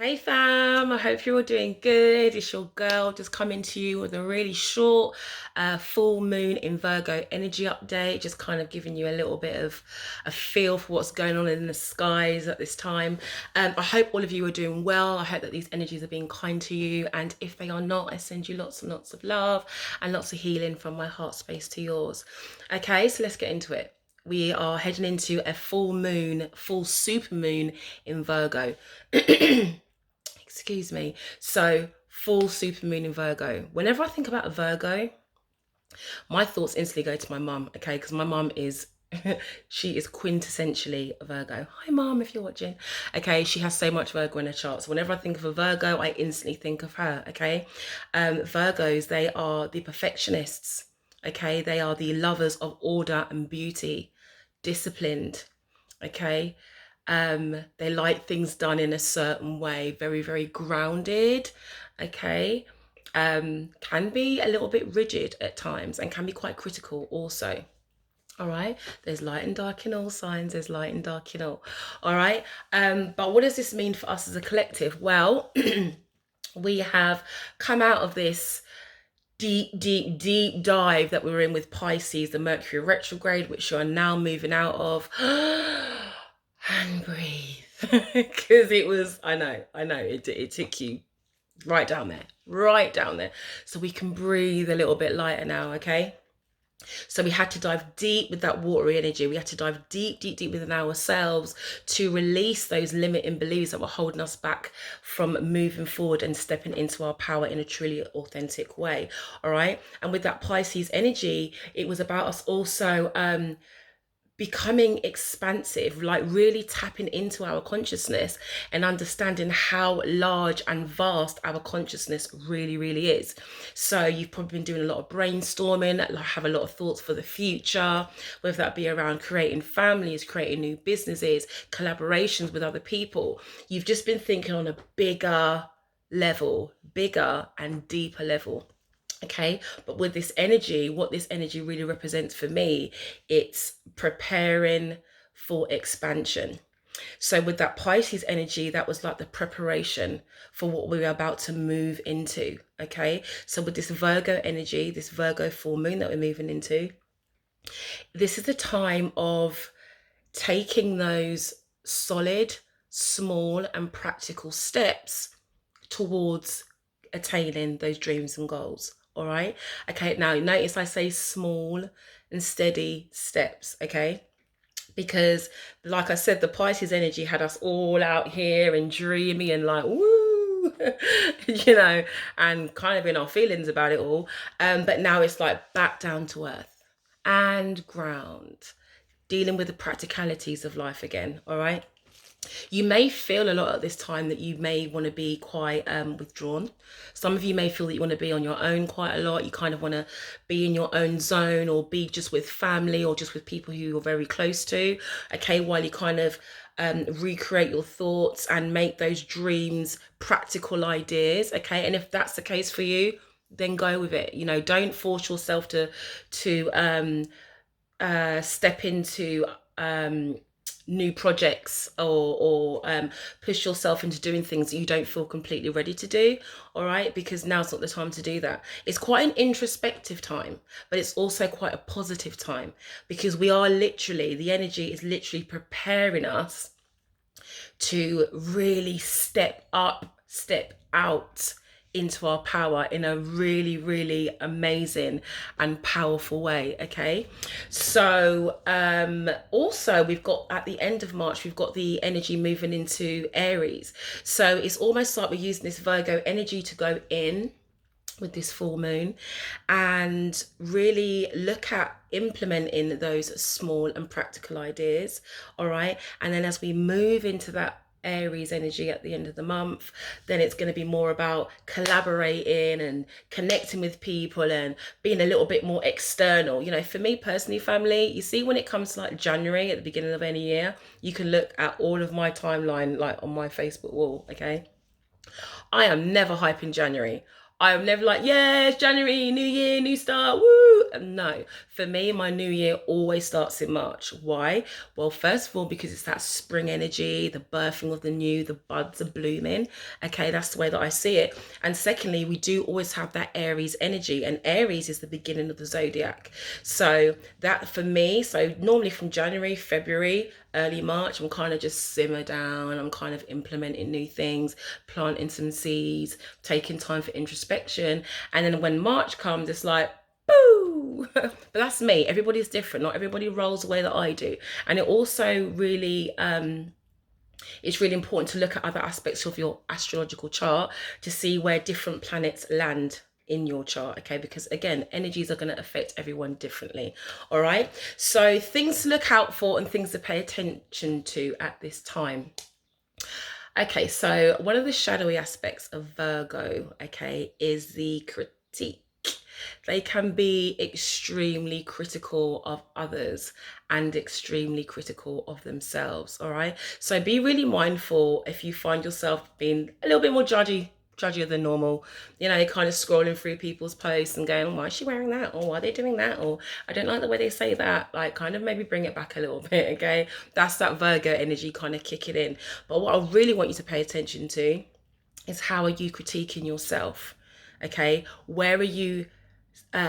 Hey fam, I hope you're all doing good. It's your girl just coming to you with a really short full moon in Virgo energy update, just kind of giving you a little bit of a feel for what's going on in the skies at this time. I hope all of you are doing well. I hope that these energies are being kind to you, and if they are not, I send you lots and lots of love and lots of healing from my heart space to yours. Okay, so let's get into it. We are heading into a full moon, full super moon in Virgo. Excuse me. So, full super moon in Virgo. Whenever I think about a Virgo, my thoughts instantly go to my mum, okay? Because my mum is she is quintessentially a Virgo. Hi mum, if you're watching. Okay, she has so much Virgo in her chart. So whenever I think of a Virgo, I instantly think of her, okay? Virgos, they are the perfectionists, okay? They are the lovers of order and beauty, disciplined, okay? They like things done in a certain way, very, very grounded, okay? Can be a little bit rigid at times and can be quite critical also. All right, there's light and dark in all signs, there's light and dark in all right. But what does this mean for us as a collective? Well, we have come out of this deep dive that we were in with Pisces, the Mercury retrograde, which you are now moving out of. And breathe. Because it was, I know, it took you right down there, right down there. So we can breathe a little bit lighter now, okay? So we had to dive deep with that watery energy. We had to dive deep, deep, deep within ourselves to release those limiting beliefs that were holding us back from moving forward and stepping into our power in a truly authentic way. All right. And with that Pisces energy, it was about us also becoming expansive, like really tapping into our consciousness and understanding how large and vast our consciousness really, really is. So you've probably been doing a lot of brainstorming, like have a lot of thoughts for the future, whether that be around creating families, creating new businesses, collaborations with other people. You've just been thinking on a bigger level, bigger and deeper level. Okay, but with this energy, what this energy really represents for me, it's preparing for expansion. So with that Pisces energy, that was like the preparation for what we were about to move into. Okay, so with this Virgo energy, this Virgo full moon that we're moving into, this is the time of taking those solid, small and practical steps towards attaining those dreams and goals. All right. Okay. Now, notice I say small and steady steps. Okay. Because, like I said, the Pisces energy had us all out here and dreamy and like, woo, and kind of in our feelings about it all. But now it's like back down to earth and ground, dealing with the practicalities of life again. All right. You may feel a lot at this time that you may want to be quite withdrawn. Some of you may feel that you want to be on your own quite a lot. You kind of want to be in your own zone or be just with family or just with people who you're very close to. Okay, while you kind of recreate your thoughts and make those dreams practical ideas. Okay, and if that's the case for you, then go with it. Don't force yourself to step into new projects or push yourself into doing things that you don't feel completely ready to do. All right, because now's not the time to do that. It's quite an introspective time, but it's also quite a positive time, because the energy is literally preparing us to really step up, step out into our power in a really, really amazing and powerful way. Okay, so also we've got, at the end of March, we've got the energy moving into Aries. So it's almost like we're using this Virgo energy to go in with this full moon and really look at implementing those small and practical ideas. All right, and then as we move into that Aries energy at the end of the month, then it's going to be more about collaborating and connecting with people and being a little bit more external. For me personally, family, you see, when it comes to like January at the beginning of any year, you can look at all of my timeline like on my Facebook wall. Okay, I am never hyping January. I'm never like, yeah, it's January, new year, new start, woo. No, for me, my new year always starts in March. Why? Well, first of all, because it's that spring energy, the birthing of the new, the buds are blooming. Okay, that's the way that I see it. And secondly, we do always have that Aries energy, and Aries is the beginning of the zodiac. So that for me, so normally from January, February, early March, I'm kind of just simmer down. I'm kind of implementing new things, planting some seeds, taking time for introspection. And then when March comes, it's like, boo. But that's me. Everybody's different. Not everybody rolls the way that I do. And it also really it's really important to look at other aspects of your astrological chart to see where different planets land in your chart, okay? Because again, energies are going to affect everyone differently. All right, so things to look out for and things to pay attention to at this time. Okay, so one of the shadowy aspects of Virgo, okay, is the critique. They can be extremely critical of others and extremely critical of themselves. All right. So be really mindful if you find yourself being a little bit more judgier than normal, you know, kind of scrolling through people's posts and going, oh, why is she wearing that? Or why are they doing that? Or I don't like the way they say that. Like, kind of maybe bring it back a little bit. Okay. That's that Virgo energy kind of kicking in. But what I really want you to pay attention to is, how are you critiquing yourself? Okay. Where are you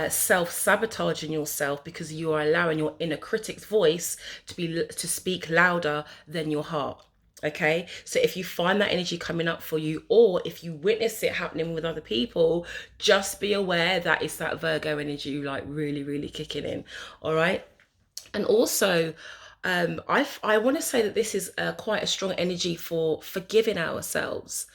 self-sabotaging yourself because you are allowing your inner critic's voice to speak louder than your heart? Okay, so if you find that energy coming up for you, or if you witness it happening with other people, just be aware that it's that Virgo energy, like really kicking in. All right. And also, I want to say that this is quite a strong energy for forgiving ourselves.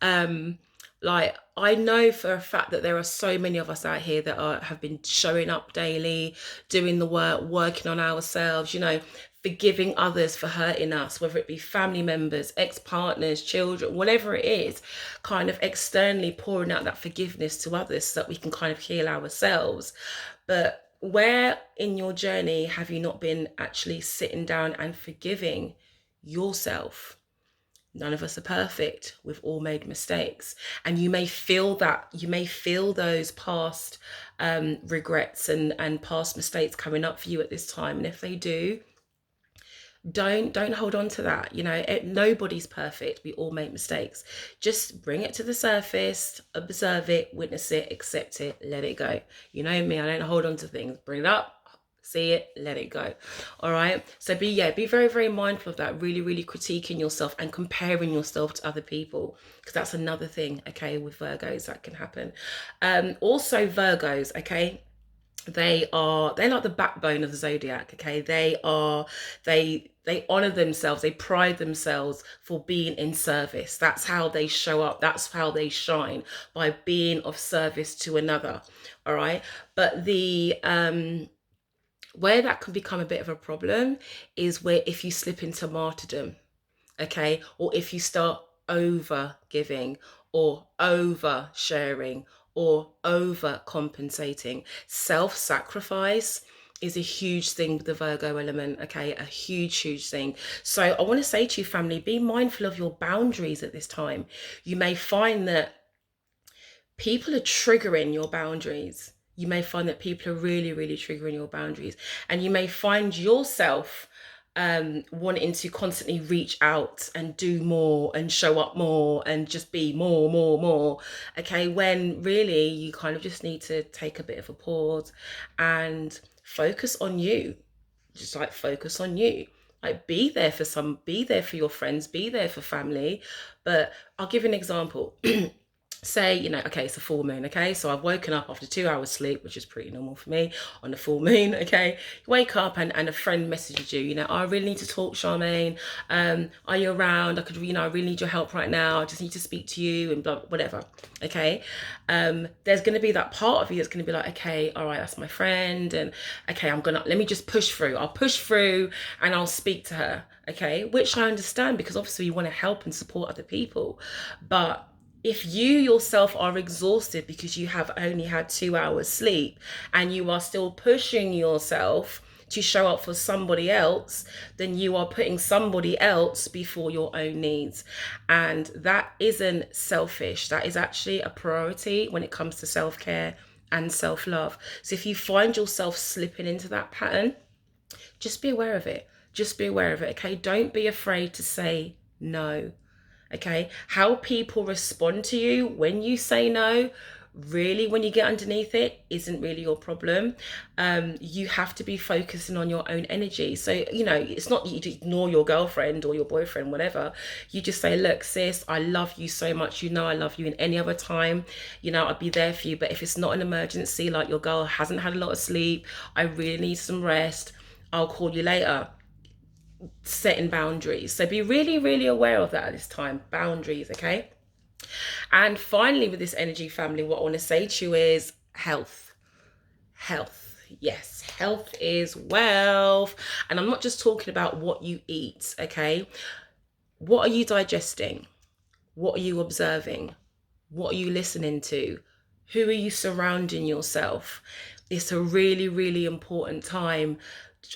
Um, like, I know for a fact that there are so many of us out here that have been showing up daily, doing the work, working on ourselves, you know, forgiving others for hurting us, whether it be family members, ex-partners, children, whatever it is, kind of externally pouring out that forgiveness to others so that we can kind of heal ourselves. But where in your journey have you not been actually sitting down and forgiving yourself? None of us are perfect. We've all made mistakes. And you may feel that, you may feel those past regrets and past mistakes coming up for you at this time. And if they do, don't hold on to that. You know, nobody's perfect. We all make mistakes. Just bring it to the surface, observe it, witness it, accept it, let it go. You know me, I don't hold on to things. Bring it up, see it, let it go. All right. So be very mindful of that. Really critiquing yourself and comparing yourself to other people, because that's another thing, okay, with Virgos that can happen. Also Virgos, okay, they're like the backbone of the zodiac. Okay, they honor themselves, they pride themselves for being in service. That's how they show up, that's how they shine, by being of service to another. All right. But the where that can become a bit of a problem is where if you slip into martyrdom, okay, or if you start over giving or over sharing or over compensating. Self-sacrifice is a huge thing with the Virgo element, okay, a huge thing. So I want to say to you, family, be mindful of your boundaries at this time. You may find that people are triggering your boundaries. You may find that people are really triggering your boundaries, and you may find yourself wanting to constantly reach out and do more and show up more and just be more, okay, when really you kind of just need to take a bit of a pause and focus on you. Just like focus on you, like be there for your friends, be there for family. But I'll give you an example. Say, you know, okay, it's a full moon, okay, so I've woken up after 2 hours sleep, which is pretty normal for me on the full moon. Okay, you wake up and a friend messages you, you know, oh, I really need to talk, Charmaine, are you around? I could, you know, I really need your help right now, I just need to speak to you, and blah, whatever. Okay, there's going to be that part of you that's going to be like, okay, all right, that's my friend, and okay, let me just push through, I'll push through and I'll speak to her. Okay, which I understand, because obviously you want to help and support other people. But if you yourself are exhausted because you have only had 2 hours sleep and you are still pushing yourself to show up for somebody else, then you are putting somebody else before your own needs. And that isn't selfish. That is actually a priority when it comes to self-care and self-love. So if you find yourself slipping into that pattern, just be aware of it. Just be aware of it, okay? Don't be afraid to say no, okay? How people respond to you when you say no, really, when you get underneath it, isn't really your problem. You have to be focusing on your own energy. So, you know, it's not that you ignore your girlfriend or your boyfriend, whatever. You just say, look, sis, I love you so much. You know I love you in any other time. You know, I'd be there for you. But if it's not an emergency, like your girl hasn't had a lot of sleep, I really need some rest, I'll call you later. Setting boundaries. So be really, really aware of that at this time. Boundaries, okay? And finally, with this energy family, what I want to say to you is health. Health. Yes, health is wealth. And I'm not just talking about what you eat, okay? What are you digesting? What are you observing? What are you listening to? Who are you surrounding yourself? It's a really, really important time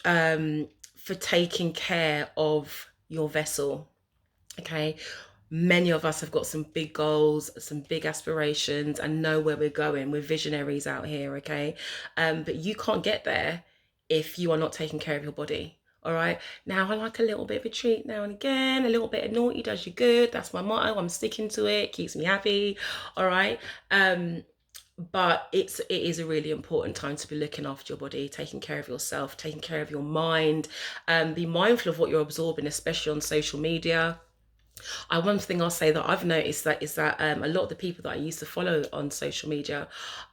for taking care of your vessel. Okay. Many of us have got some big goals, some big aspirations, and know where we're going. We're visionaries out here, okay? But you can't get there if you are not taking care of your body. All right. Now, I like a little bit of a treat now and again. A little bit of naughty does you good. That's my motto. I'm sticking to it. Keeps me happy. All right. But it is a really important time to be looking after your body, taking care of yourself, taking care of your mind. Be mindful of what you're absorbing, especially on social media. One thing I'll say that I've noticed that is that a lot of the people that I used to follow on social media,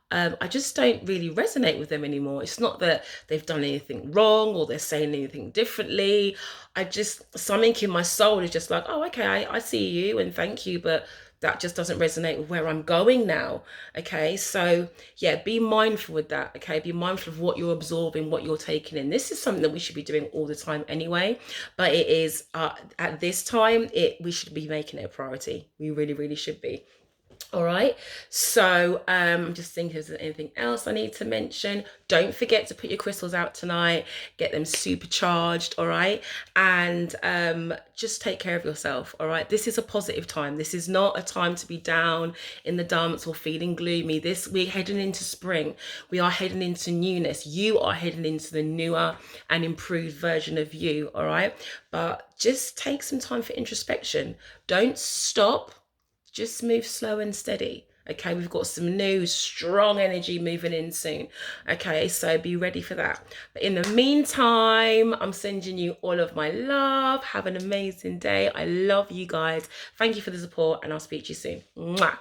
I just don't really resonate with them anymore. It's not that they've done anything wrong or they're saying anything differently. I just, something in my soul is just like, oh, okay, I see you and thank you, but that just doesn't resonate with where I'm going now. Okay, so yeah, be mindful with that. Okay, be mindful of what you're absorbing, what you're taking in. This is something that we should be doing all the time anyway, but it is at this time, we should be making it a priority. We really, really should be. All right, so I'm just thinking, is there anything else I need to mention? Don't forget to put your crystals out tonight, get them supercharged. All right, and just take care of yourself. All right, this is a positive time. This is not a time to be down in the dumps or feeling gloomy. We're heading into spring. We are heading into newness. You are heading into the newer and improved version of you. All right, but just take some time for introspection. Don't stop. Just move slow and steady. Okay, we've got some new strong energy moving in soon. Okay, so be ready for that. But in the meantime, I'm sending you all of my love. Have an amazing day. I love you guys. Thank you for the support, and I'll speak to you soon. Mwah.